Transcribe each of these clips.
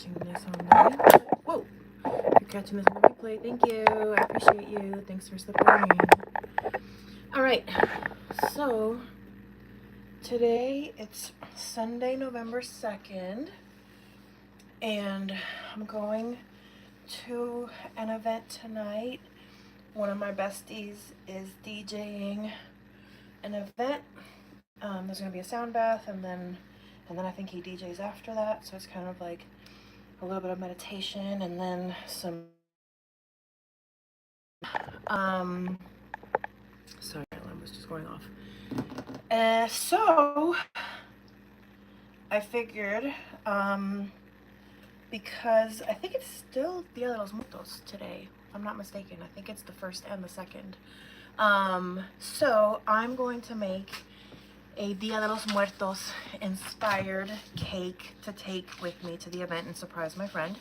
catching this on the replay. Whoa! If you're catching this on the replay, thank you. I appreciate you. Thanks for supporting. Alright, so today it's Sunday, November 2nd, and I'm going to an event tonight. One of my besties is DJing an event. There's gonna be a sound bath, and then I think he DJs after that. So it's kind of like a little bit of meditation, and then some. Sorry, my alarm was just going off. So I figured, because I think it's still Dia de los Muertos today, if I'm not mistaken. I think it's the 1st and the 2nd. So I'm going to make a Dia de los Muertos inspired cake to take with me to the event and surprise my friend.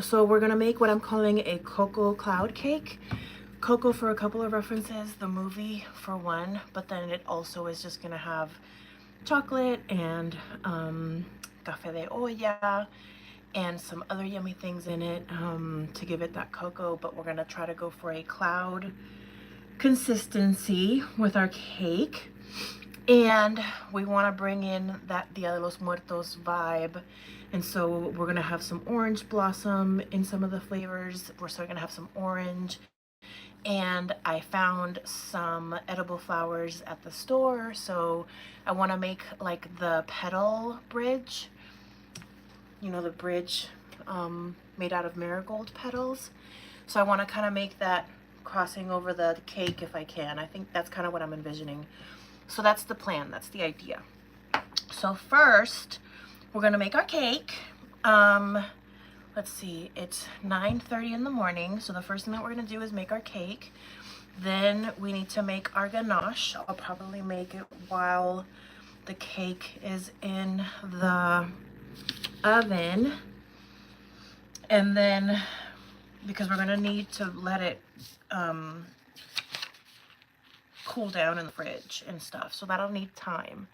So we're gonna make what I'm calling a Coco cloud cake. Coco for a couple of references, the movie for one, but then it also is just gonna have chocolate and café de olla and some other yummy things in it to give it that cocoa. But we're gonna try to go for a cloud consistency with our cake, and we want to bring in that Dia de los Muertos vibe. And so we're gonna have some orange blossom in some of the flavors. We're still gonna have some orange, and I found some edible flowers at the store, so I want to make like the petal bridge, you know, the bridge made out of marigold petals. So I want to kind of make that crossing over the cake if I can. I think that's kind of what I'm envisioning. So that's the plan, that's the idea. So first we're gonna make our cake. Let's see, it's 9:30 in the morning. So the first thing that we're gonna do is make our cake. Then we need to make our ganache. I'll probably make it while the cake is in the oven. And then, because we're gonna need to let it cool down in the fridge and stuff, so that'll need time.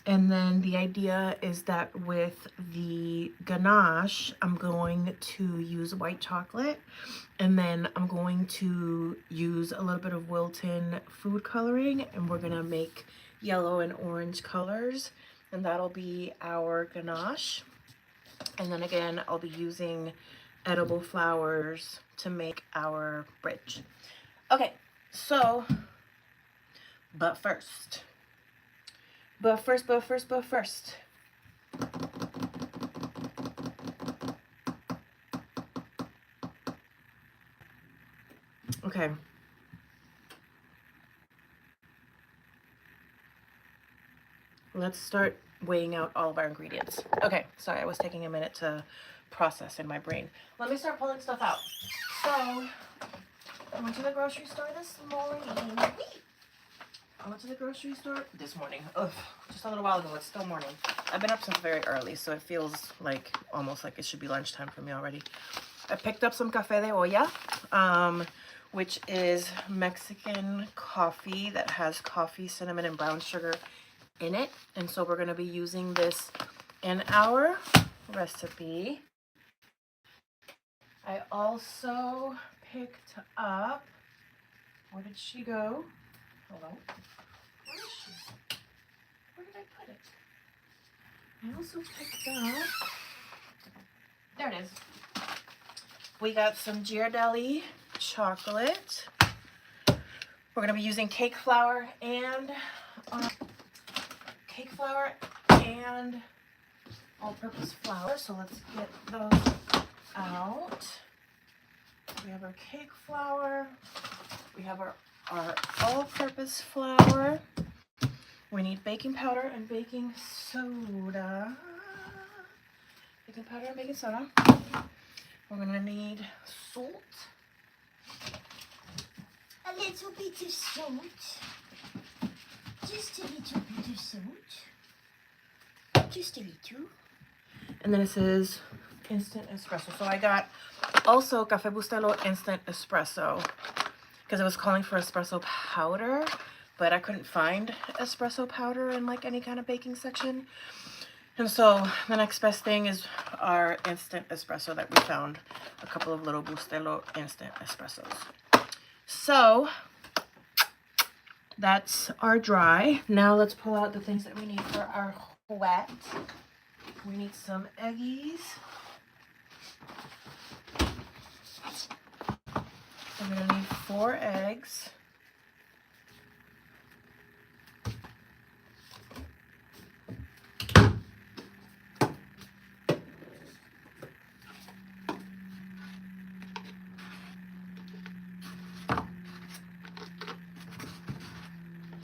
And then the idea is that with the ganache, I'm going to use white chocolate, and then I'm going to use a little bit of Wilton food coloring, and we're gonna make yellow and orange colors, and that'll be our ganache. And then again, I'll be using edible flowers to make our bridge. Okay, so But first. Okay. Let's start weighing out all of our ingredients. Okay, sorry, I was taking a minute to process in my brain. Let me start pulling stuff out. So, I went to the grocery store this morning. I went to the grocery store this morning. Ugh, just a little while ago. It's still morning. I've been up since very early, so it feels like almost like it should be lunchtime for me already. I picked up some café de olla, which is Mexican coffee that has coffee, cinnamon, and brown sugar in it. And so we're going to be using this in our recipe. I also picked up, where did she go? Hold on. Where is she? Where did I put it? I also picked up, there it is. We got some Ghirardelli chocolate. We're gonna be using cake flour and all-purpose flour. So let's get those out. We have our cake flour. We have our all-purpose flour. We need baking powder and baking soda. Baking powder and baking soda. We're gonna need salt. A little bit of salt. Just a little bit of salt. Just a little. And then it says instant espresso. So I got also Café Bustelo instant espresso, because it was calling for espresso powder, but I couldn't find espresso powder in like any kind of baking section. And so the next best thing is our instant espresso that we found. A couple of little Bustelo instant espressos. So that's our dry. Now let's pull out the things that we need for our wet. We need some eggies. We're gonna need 4 eggs.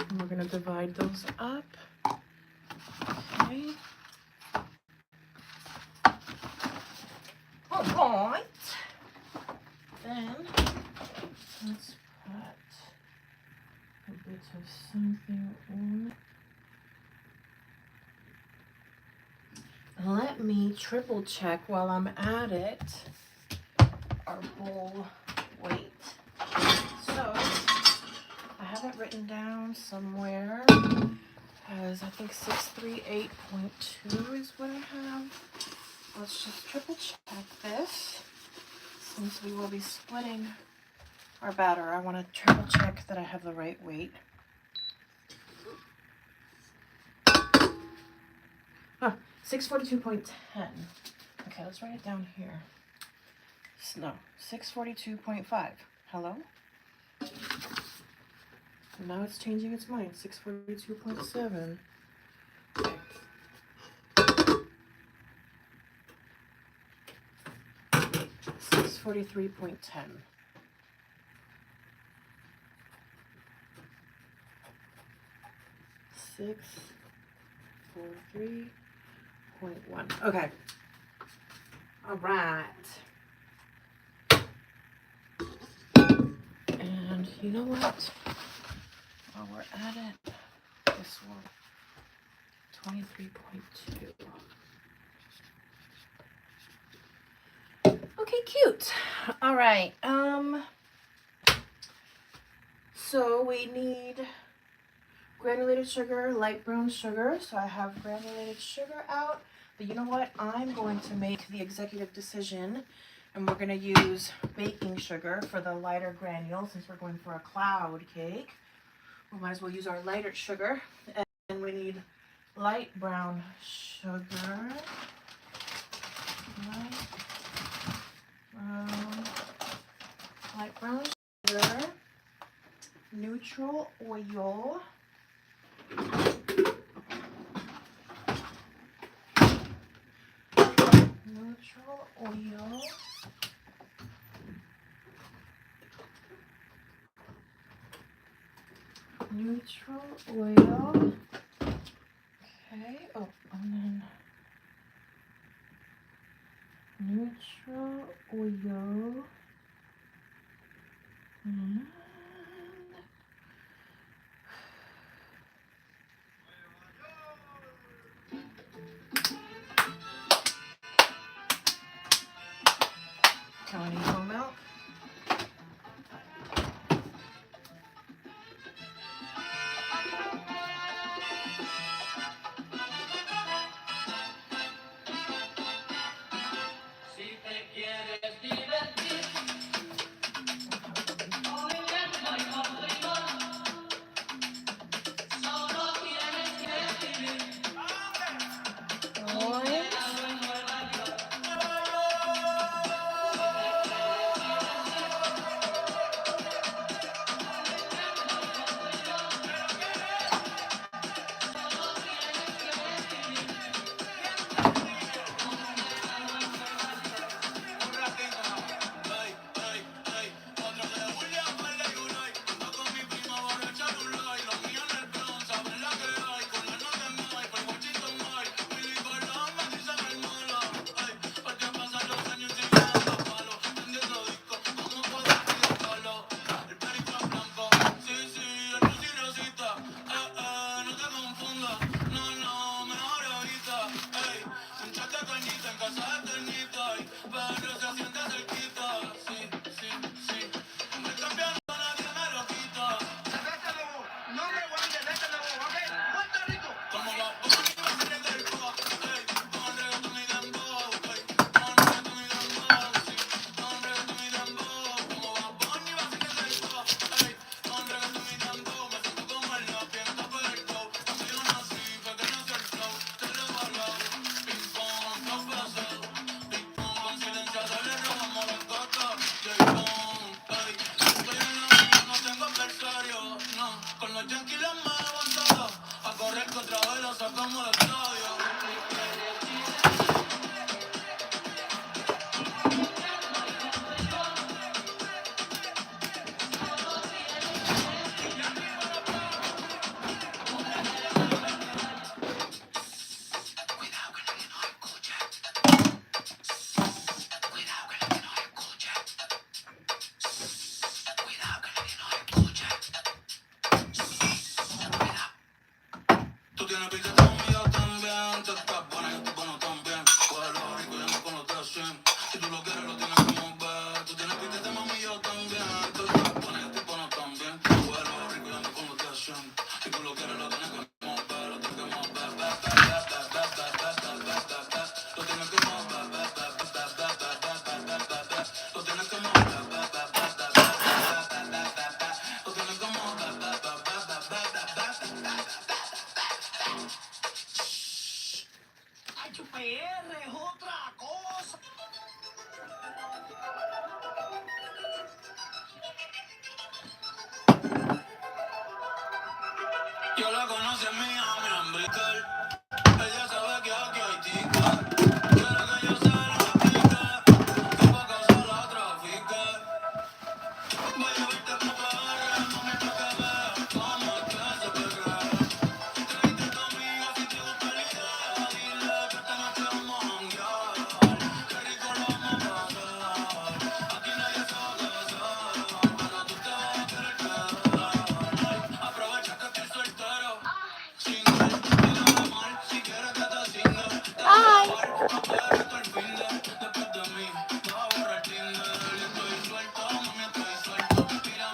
And we're gonna divide those up. Okay. All right. Then let's put a bit of something in. Let me triple check while I'm at it our bowl weight. So I have it written down somewhere as I think 638.2 is what I have. Let's just triple check this since we will be splitting our batter. I want to triple check that I have the right weight. Huh, 642.10. Okay, let's write it down here. No, 642.5. Hello? Now it's changing its mind. 642.7. Okay. 643.10. 643.1. Okay. All right. And you know what? While we're at it, this one, 23.2. Okay, cute. All right. So we need granulated sugar, light brown sugar. So I have granulated sugar out. But you know what? I'm going to make the executive decision, and we're going to use baking sugar for the lighter granule since we're going for a cloud cake. We might as well use our lighter sugar. And we need light brown sugar. Light brown sugar. Neutral oil. Neutral oil. Neutral oil. Okay. Oh, and then neutral oil. And I need more milk.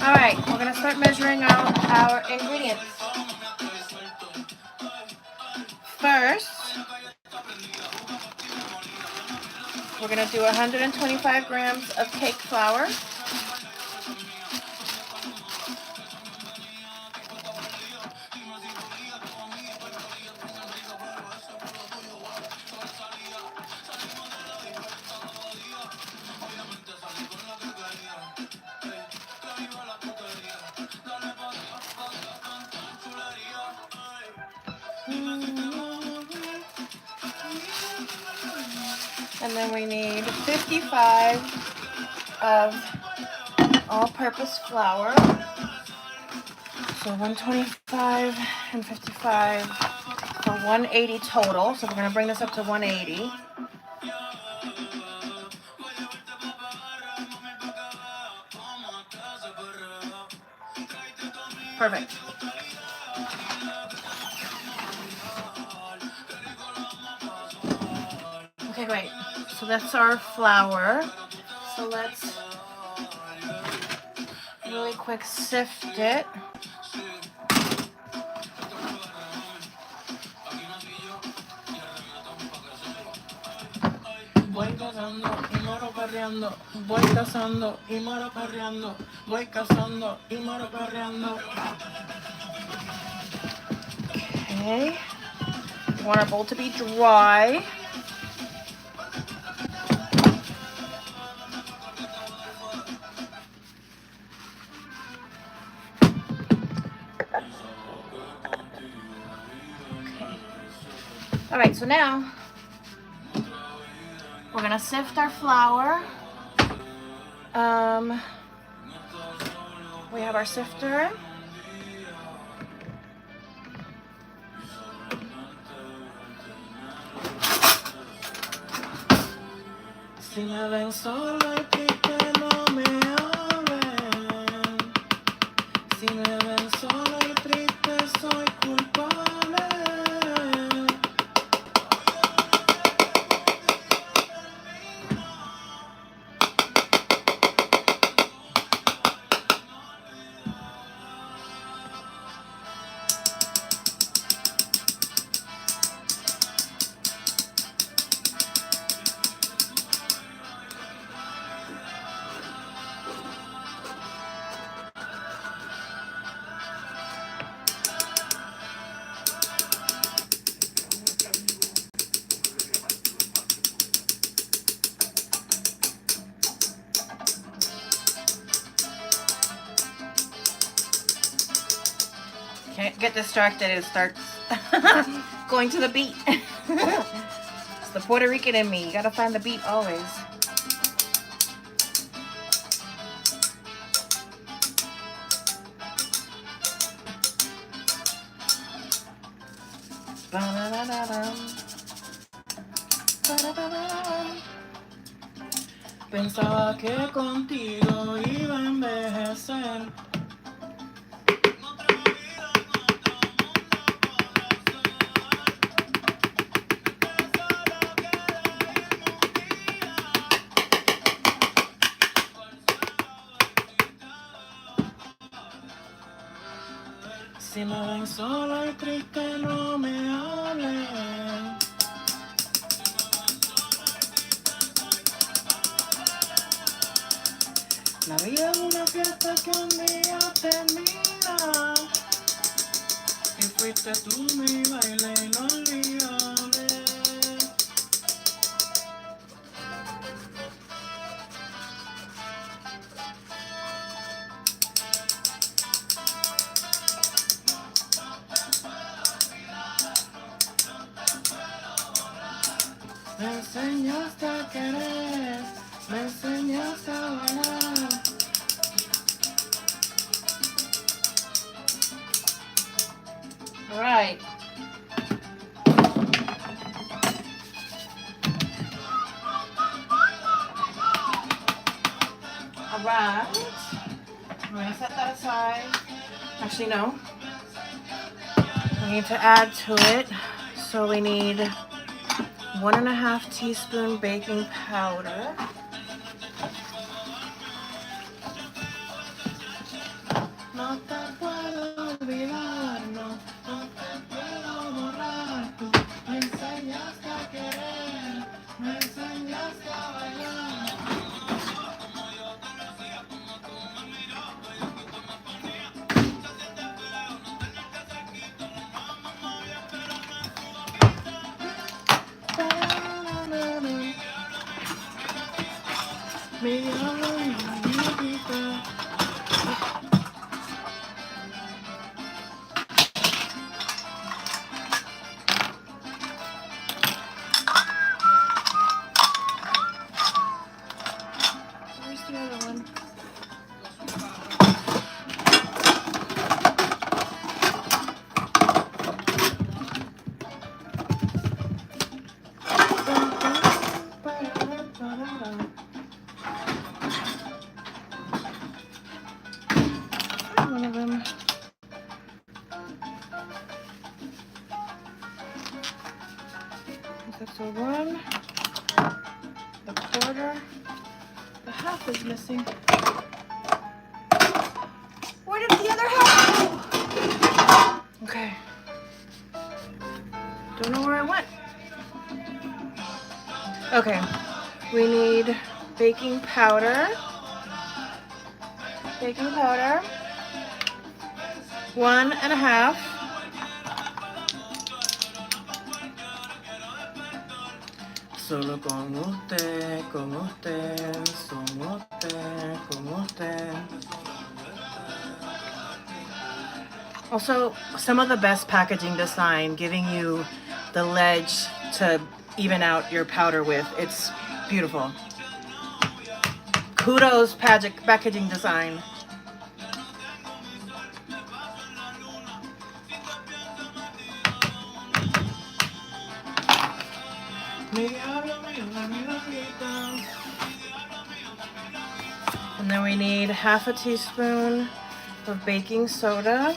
All right, we're gonna start measuring out our ingredients. First, we're gonna do 125 grams of cake flour. And then we need 55 of all-purpose flour. So 125 and 55 for 180 total. So we're going to bring this up to 180. Perfect. Okay, great. So that's our flour. So let's really quick sift it. Voy cazando y moro perreando. Voy cazando y moro perreando. Voy cazando y moro perreando. Okay. We want our bowl to be dry. All right, so now we're gonna sift our flour. We have our sifter. Si me ven sola y triste no me hablen. Si me ven sola y triste soy culpable. Can't get distracted, it starts going to the beat. It's the Puerto Rican in me. You gotta find the beat always. Pensaba que contigo iba a envejecer. Si me ven sola y triste no me hablen. La vida es una fiesta que un día termina. Y fuiste tú mi baile inolvidable. Me enseñaste a querer, me enseñaste a bailar. All right. All right. I'm gonna set that aside. Actually, no. We need to add to it. So we need 1.5 teaspoon baking powder. Where's the other one? One of them. That's the one. The quarter. The half is missing. Where did the other half go? Okay. Don't know where I went. Okay. We need baking powder. Baking powder. 1.5. Solo con usted, con usted, son usted, con usted. Also, some of the best packaging design, giving you the ledge to even out your powder with. It's beautiful. Kudos, packaging design. And then we need 1/2 teaspoon of baking soda.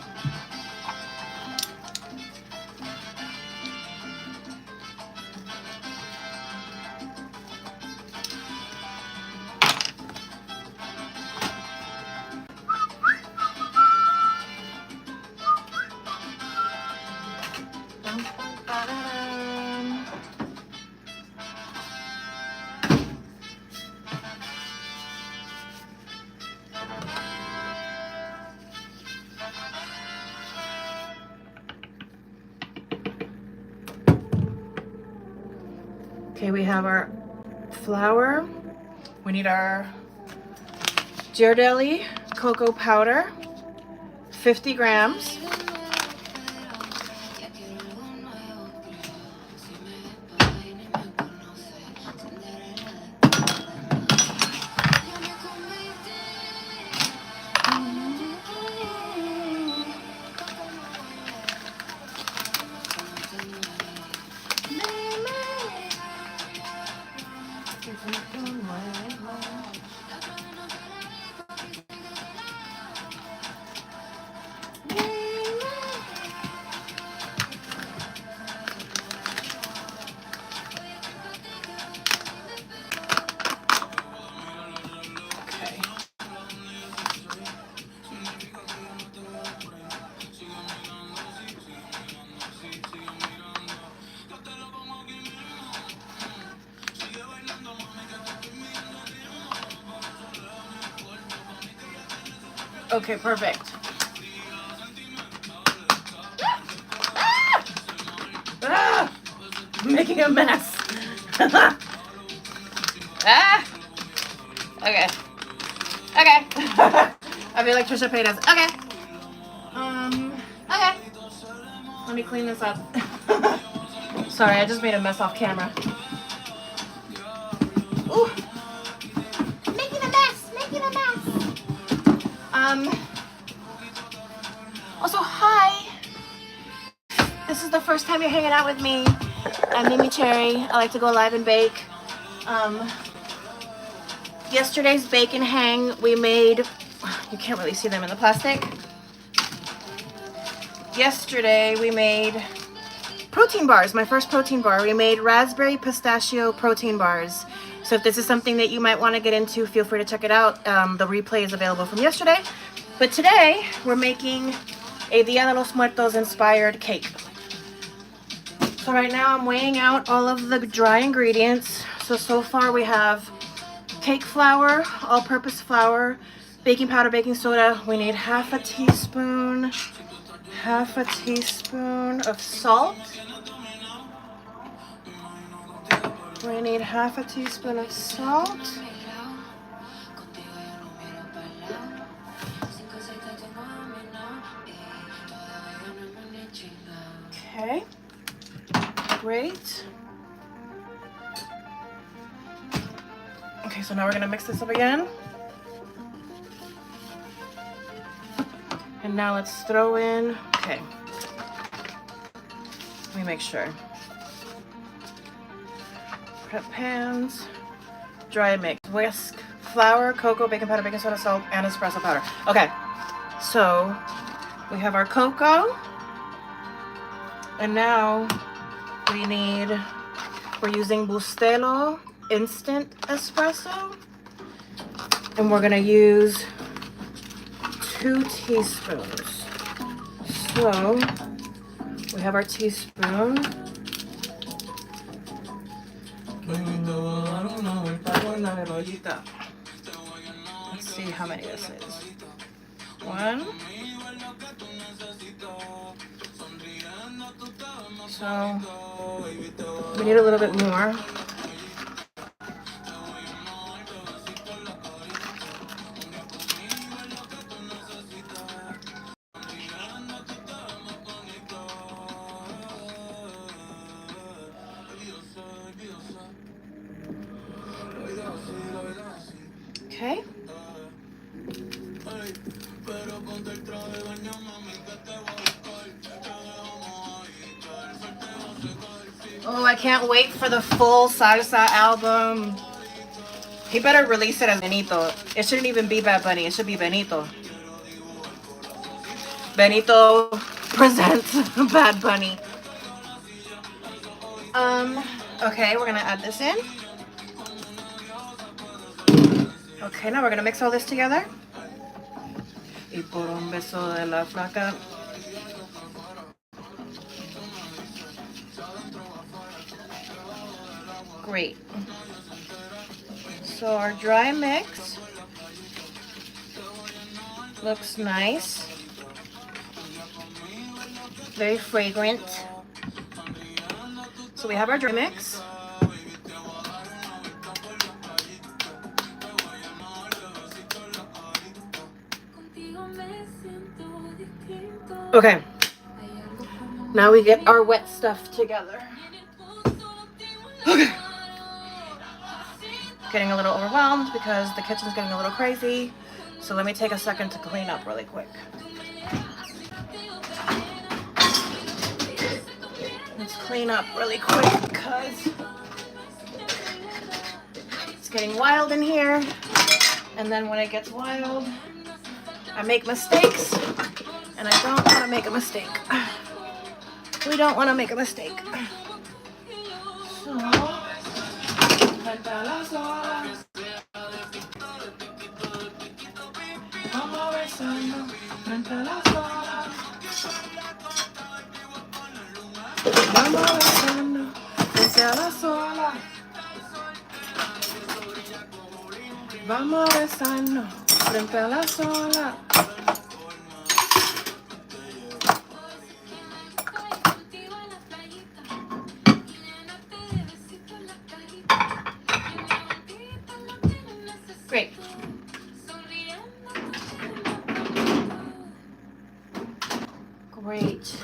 Okay, we have our flour. We need our Ghirardelli cocoa powder, 50 grams. Okay, perfect. I'm making a mess. Okay. Okay. I feel like Trisha Paytas. Okay. Okay. Let me clean this up. Sorry, I just made a mess off camera. Ooh. Making a mess. Making a mess. Also, hi. This is the first time you're hanging out with me. I'm MeMeCherry. I like to go live and bake. Yesterday's bake and hang, we made, you can't really see them in the plastic. Yesterday we made protein bars, my first protein bar. We made raspberry pistachio protein bars. So if this is something that you might want to get into, feel free to check it out. The replay is available from yesterday. But today we're making a Dia de los Muertos inspired cake. So right now I'm weighing out all of the dry ingredients. So So far we have cake flour, all-purpose flour, baking powder, baking soda. We need half a teaspoon of salt. We need half a teaspoon of salt. Okay, great. Okay, so now we're gonna mix this up again. And now let's throw in, okay. Let me make sure. Prep pans, dry mix, whisk, flour, cocoa, baking powder, baking soda, salt, and espresso powder. Okay, so we have our cocoa. And now we're using Bustelo instant espresso. And we're gonna use 2 teaspoons. So we have our teaspoon. Let's see how many this is. 1. So we need a little bit more. Okay. Oh, I can't wait for the full salsa album. He better release it as Benito. It shouldn't even be Bad Bunny. It should be Benito. Benito presents Bad Bunny. Okay, we're gonna add this in. Okay, now we're gonna mix all this together. Y por un beso de la flaca. Great. So our dry mix looks nice. Very fragrant. So we have our dry mix. Okay, now we get our wet stuff together. Okay. Getting a little overwhelmed because the kitchen's getting a little crazy. So let me take a second to clean up really quick. Let's clean up really quick because it's getting wild in here. And then when it gets wild, I make mistakes. And I don't want to make a mistake. We don't want to make a mistake. So, vamos a besarnos frente a la sola. Great. Great.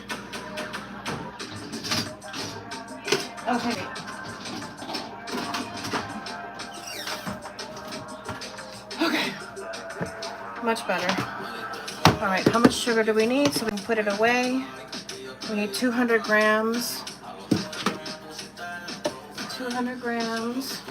Okay. Okay. Much better. All right, how much sugar do we need so we can put it away? We need 200 grams. 200 grams.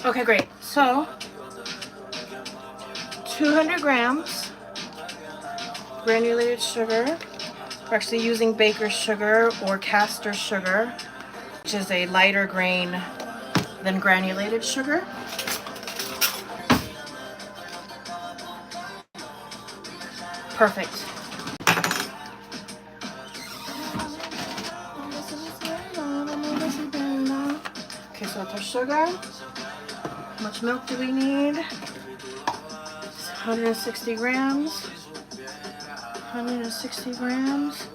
Okay, great. So, 200 grams granulated sugar. We're actually using baker's sugar or caster sugar, which is a lighter grain than granulated sugar. Perfect. Okay, so that's our sugar. How much milk do we need? 160 grams. 160 grams.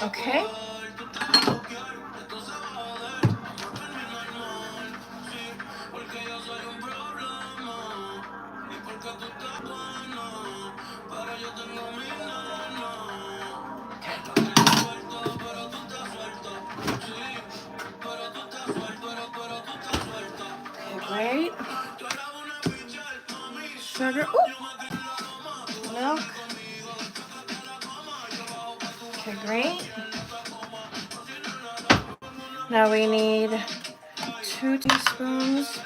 Okay. Great. Sugar. Ooh. Milk. Okay, great. Now we need 2 teaspoons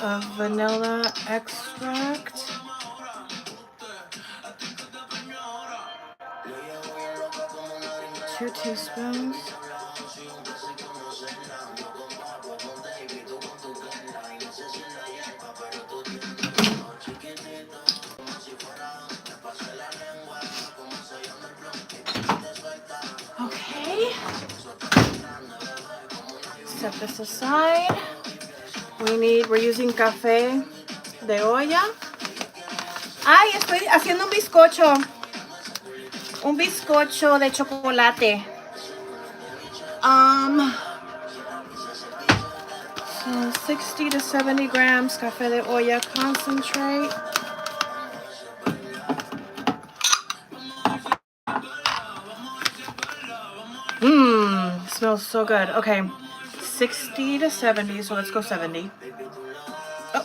of vanilla extract. Two teaspoons. Okay. Set this aside. We're using café de olla. Ay, estoy haciendo un bizcocho. Un bizcocho de chocolate. So 60 to 70 grams café de olla concentrate. Smells so good. Okay, 60 to 70, so let's go 70. Oh.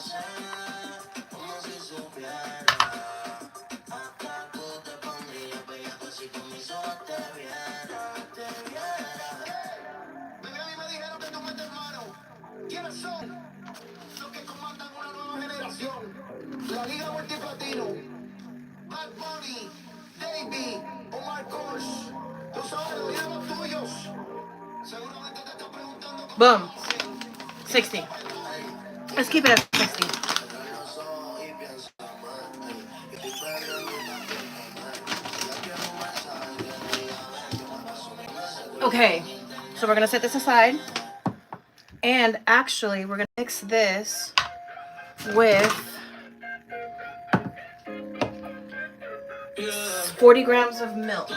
Boom. 60. Let's keep it at 60. Okay, so we're gonna set this aside. And actually, we're gonna mix this with 40 grams of milk.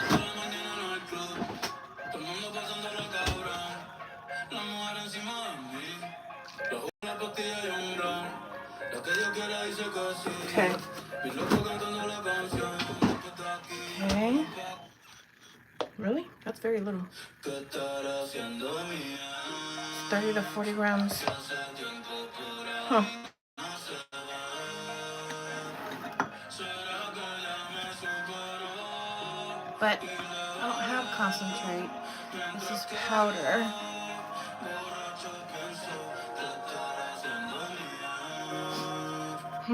Okay. Okay. Really? That's very little. 30 to 40 grams. Huh. But I don't have concentrate. This is powder. No.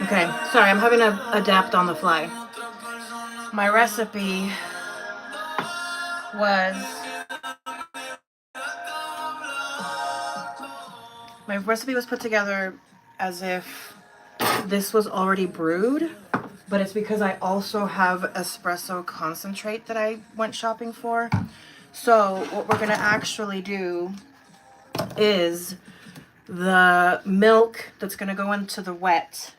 Okay, sorry, I'm having to adapt on the fly. My recipe was put together as if this was already brewed, but it's because I also have espresso concentrate that I went shopping for. So what we're gonna actually do is the milk that's gonna go into the wet,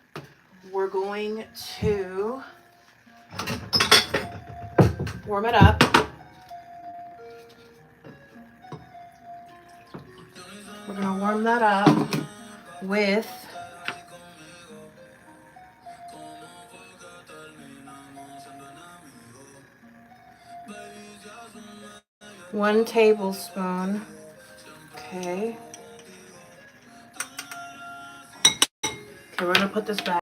we're going to warm it up. We're gonna warm that up with 1 tablespoon. Okay. Okay, we're gonna put this back.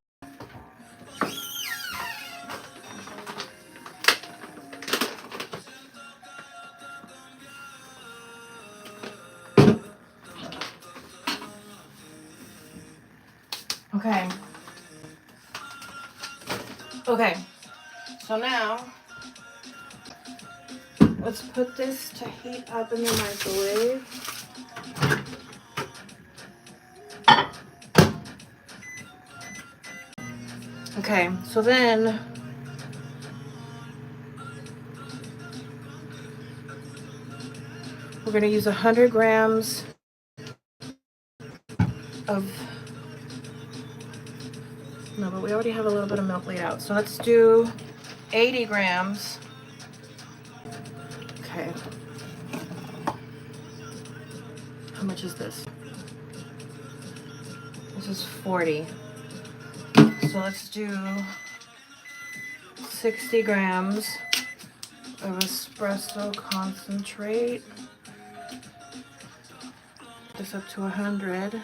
Okay. Okay. So now let's put this to heat up in the microwave. Okay, so then we're gonna use 100 grams of, no, but we already have a little bit of milk laid out. So let's do 80 grams. Okay. How much is this? This is 40. So let's do 60 grams of espresso concentrate. This up to 100.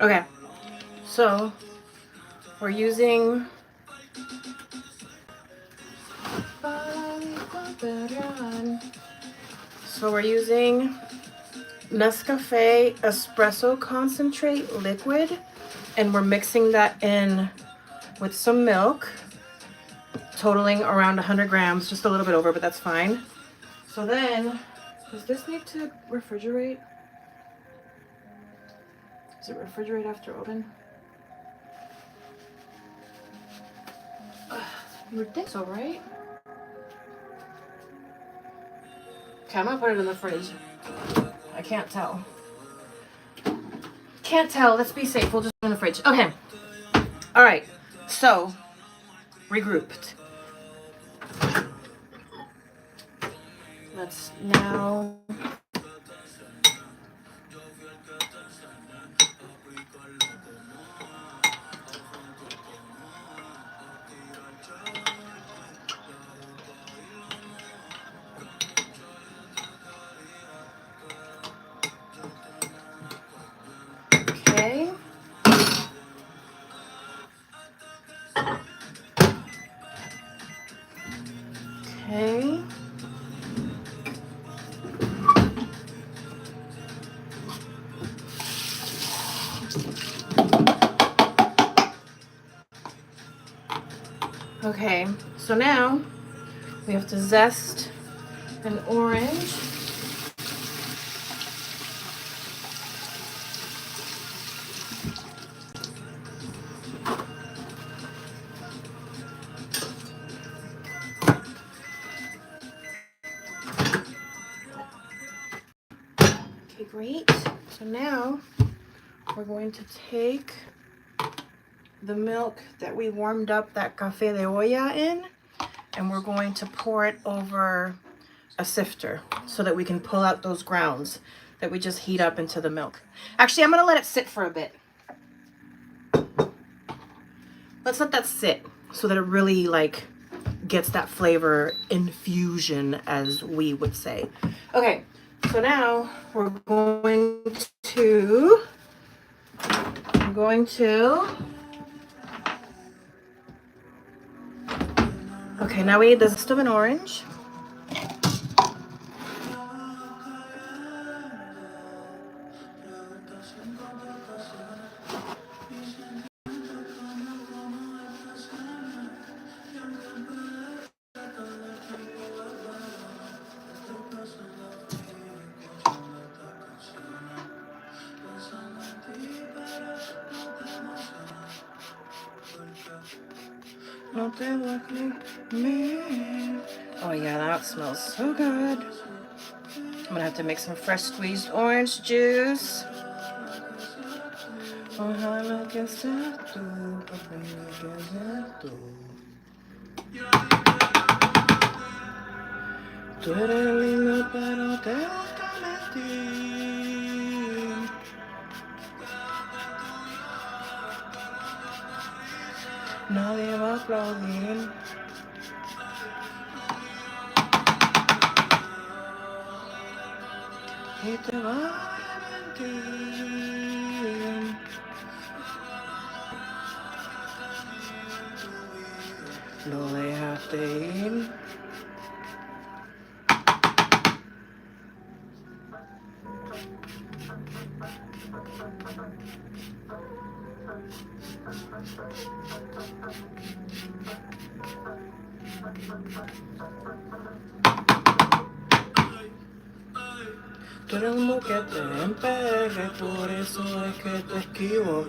Okay, so we're using Nescafe espresso concentrate liquid, and we're mixing that in with some milk, totaling around 100 grams, just a little bit over, but that's fine. So then, does this need to refrigerate? Does it refrigerate after open? You would think so, right? Okay, I'm gonna put it in the fridge. I can't tell. Can't tell. Let's be safe. We'll just put it in the fridge. Okay. All right. So, regrouped. Let's now okay. Okay. Okay, so now we have to zest an orange. great. So now we're going to take the milk that we warmed up that café de olla in, and we're going to pour it over a sifter so that we can pull out those grounds that we just heat up into the milk. Actually, I'm gonna let it sit for a bit. Let's let that sit so that it really like gets that flavor infusion, as we would say. Okay, so now we're going to, okay, now we need the zest of an orange. Oh yeah, that smells so good. I'm gonna have to make some fresh squeezed orange juice. Tú eres lindo, pero te gusta mentir. Nadie va a aplaudir. Y te va a mentir. Lo dejaste ir. Tú eres un boquete en PR, por eso es que te esquivo.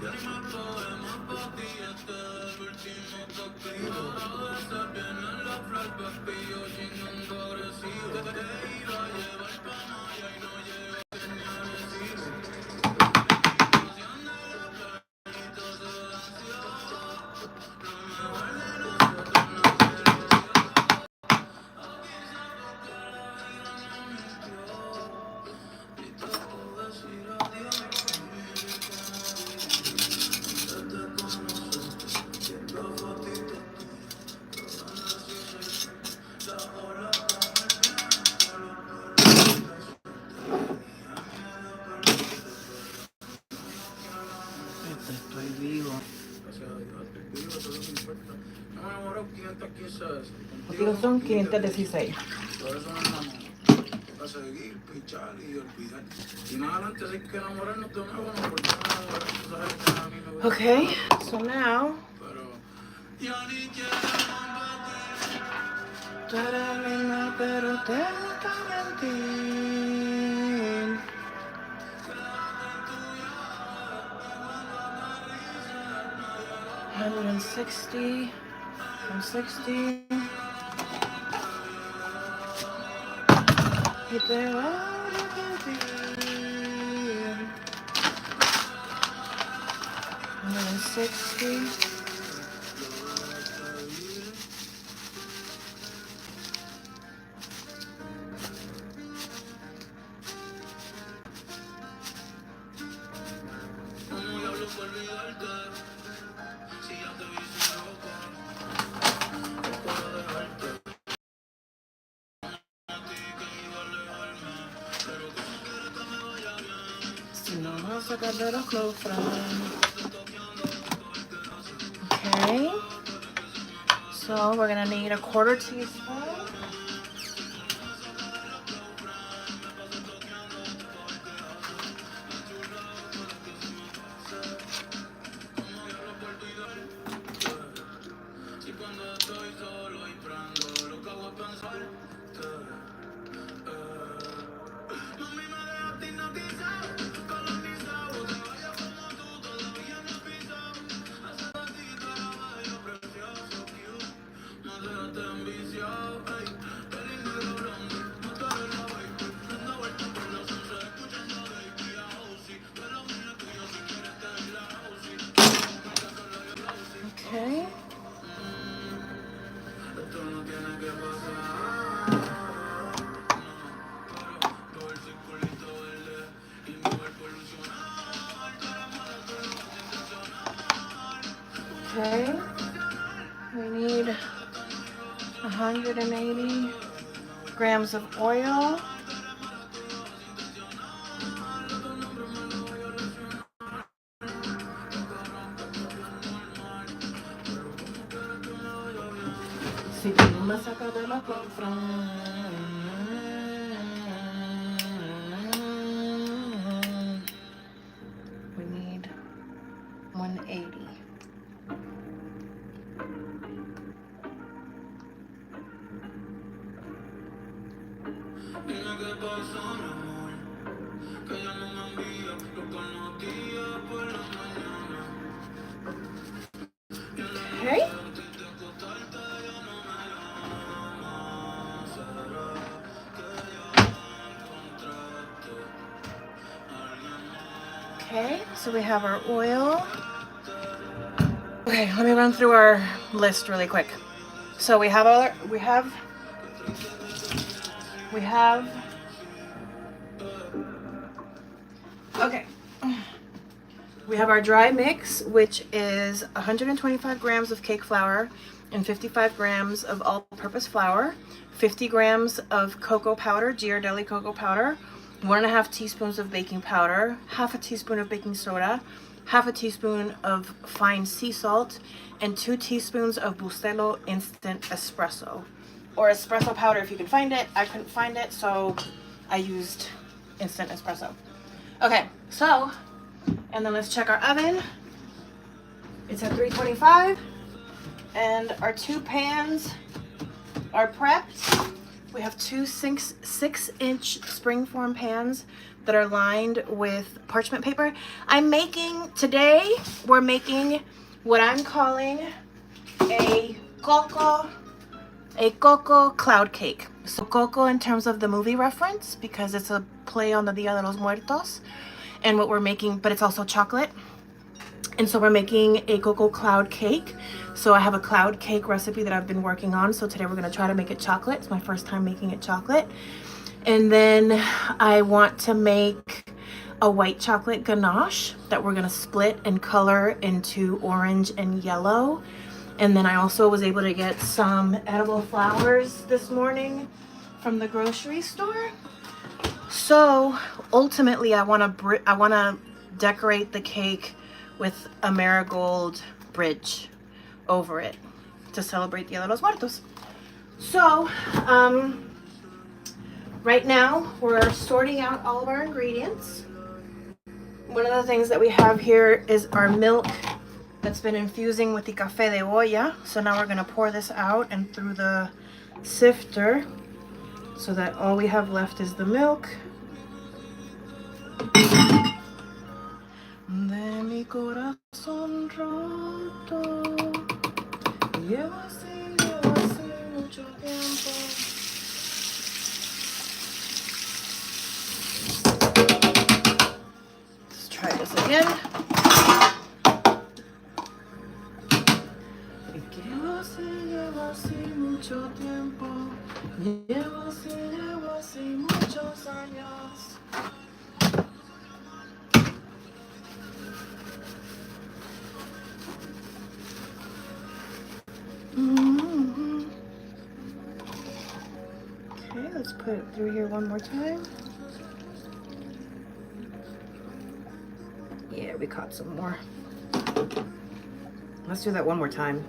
Estoy vivo. Contigo son 516. Okay, so now pero te gusta mentir. 160, 160. Y te va a arrepentir. 160. Okay, so we're gonna need a 1/4 teaspoon. Okay, we need 180 grams of oil. Si tú no me sacas de la compra. We need 180. Okay. Okay, so we have our oil. Okay, let me run through our list really quick. So we have okay. We have our dry mix, which is 125 grams of cake flour and 55 grams of all-purpose flour, 50 grams of cocoa powder, Ghirardelli cocoa powder, 1.5 teaspoons of baking powder, half a teaspoon of baking soda, half a teaspoon of fine sea salt, and 2 teaspoons of Bustelo instant espresso, or espresso powder if you can find it. I couldn't find it, so I used instant espresso. Okay, so, and then let's check our oven. It's at 325, and our 2 pans are prepped. We have 2 6-inch springform pans that are lined with parchment paper. Today we're making what I'm calling a Coco cloud cake. So Coco in terms of the movie reference, because it's a play on the Dia de los Muertos, and what we're making, but it's also chocolate. And so we're making a Coco cloud cake. So I have a cloud cake recipe that I've been working on. So today we're gonna try to make it chocolate. It's my first time making it chocolate. And then I want to make a white chocolate ganache that we're gonna split and color into orange and yellow. And then I also was able to get some edible flowers this morning from the grocery store. So ultimately I wanna decorate the cake with a marigold bridge over it to celebrate Dia de los Muertos. So, right now we're sorting out all of our ingredients. One of the things that we have here is our milk that's been infusing with the café de olla. So now we're gonna pour this out and through the sifter so that all we have left is the milk. De mi corazón roto, llevo así mucho tiempo. Let's try this again. Llevo así mucho tiempo, llevo así muchos años. Okay, let's put it through here one more time. Yeah, we caught some more. Let's do that one more time.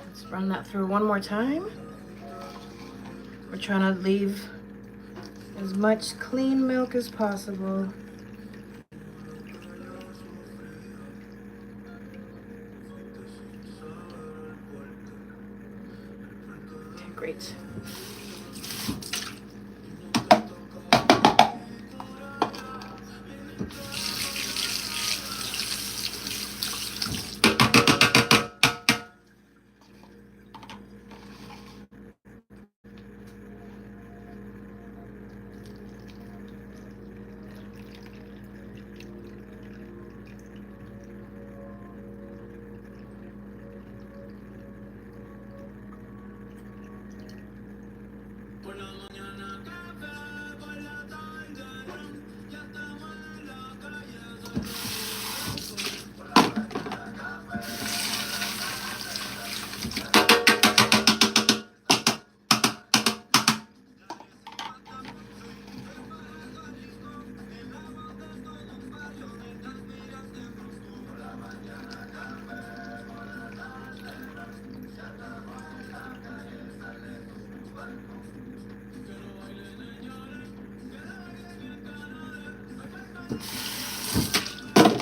Let's run that through one more time. We're trying to leave as much clean milk as possible. Okay, great.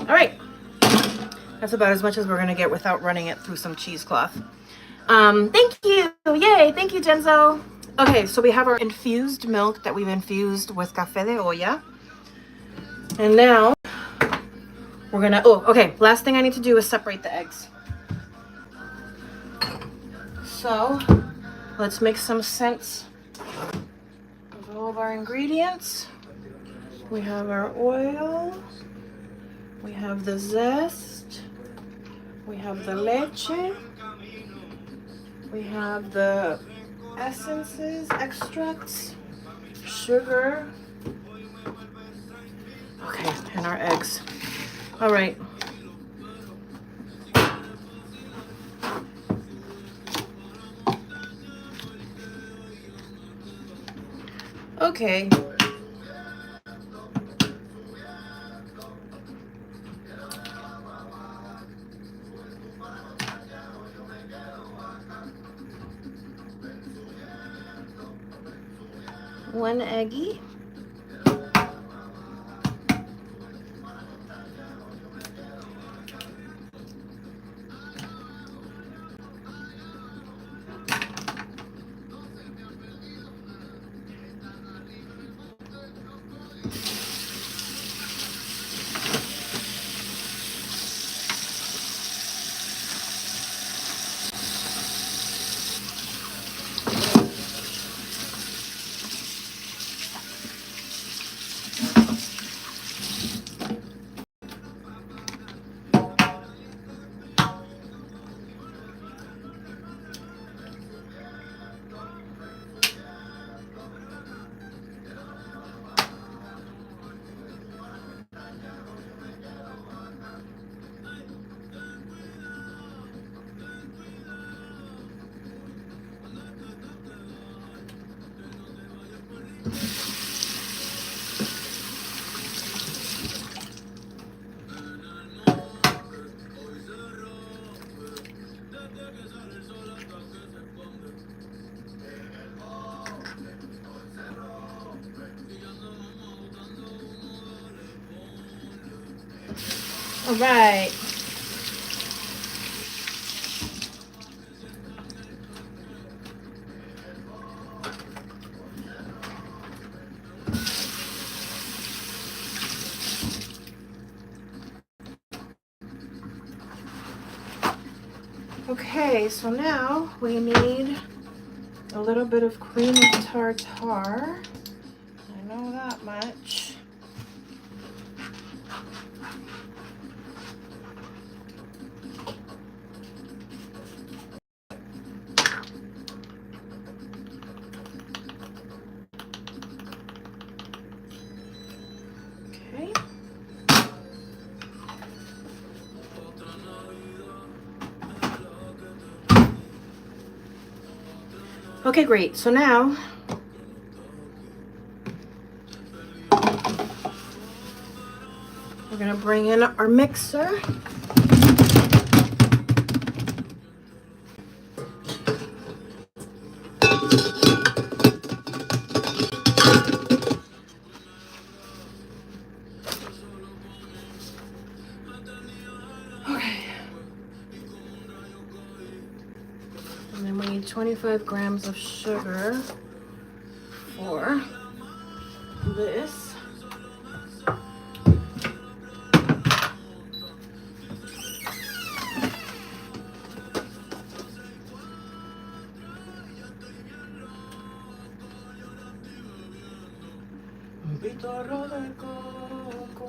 All right, that's about as much as we're gonna get without running it through some cheesecloth. Thank you, yay, thank you, Genzo. Okay, so we have our infused milk that we've infused with café de olla. And now we're gonna, oh, okay, last thing I need to do is separate the eggs. So let's make some sense of all of our ingredients. We have our oil, we have the zest, we have the leche, we have the essences, extracts, sugar, okay, and our eggs. All right. Okay. One eggie. All right. Okay, so now we need a little bit of cream of tartar. I know that much. Okay. Okay, great. So now we're gonna bring in our mixer. Okay. And then we need 25 grams of sugar for this. Pitorro de coco.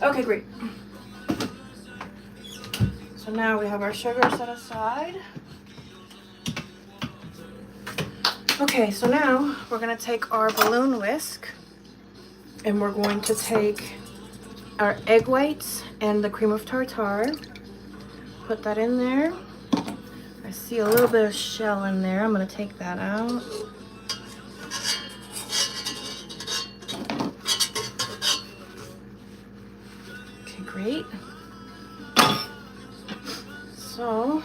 Okay, great. So now we have our sugar set aside. Okay, so now we're gonna take our balloon whisk and we're going to take our egg whites and the cream of tartar. Put that in there. I see a little bit of shell in there. I'm gonna take that out. Okay, great. So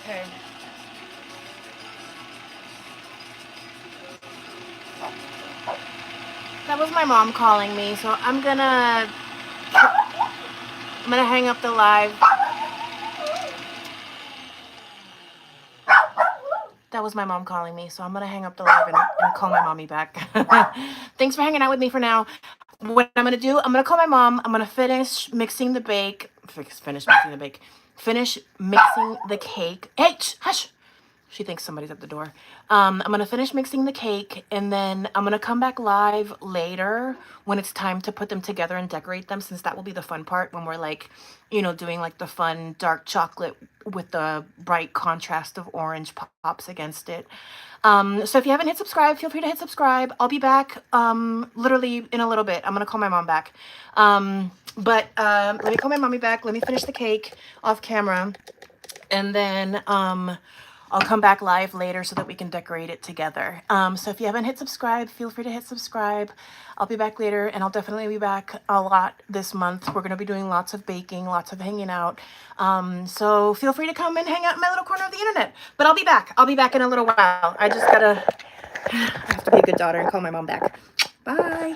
okay. That was my mom calling me, so I'm gonna hang up the live. That was my mom calling me, so I'm gonna hang up the live and call my mommy back. Thanks for hanging out with me for now. What I'm gonna do, I'm gonna call my mom. I'm gonna finish mixing the bake. Finish mixing the bake. Finish mixing the cake. Hey, hush! She thinks somebody's at the door. I'm gonna finish mixing the cake and then I'm gonna come back live later when it's time to put them together and decorate them, since that will be the fun part when we're like, you know, doing like the fun dark chocolate with the bright contrast of orange pops against it. So if you haven't hit subscribe, feel free to hit subscribe. I'll be back literally in a little bit. I'm gonna call my mom back. Let me call my mommy back. Let me finish the cake off camera. And then I'll come back live later so that we can decorate it together. So if you haven't hit subscribe, feel free to hit subscribe. I'll be back later, and I'll definitely be back a lot this month. We're going to be doing lots of baking, lots of hanging out. So feel free to come and hang out in my little corner of the internet. But I'll be back. I'll be back in a little while. I have to be a good daughter and call my mom back. Bye.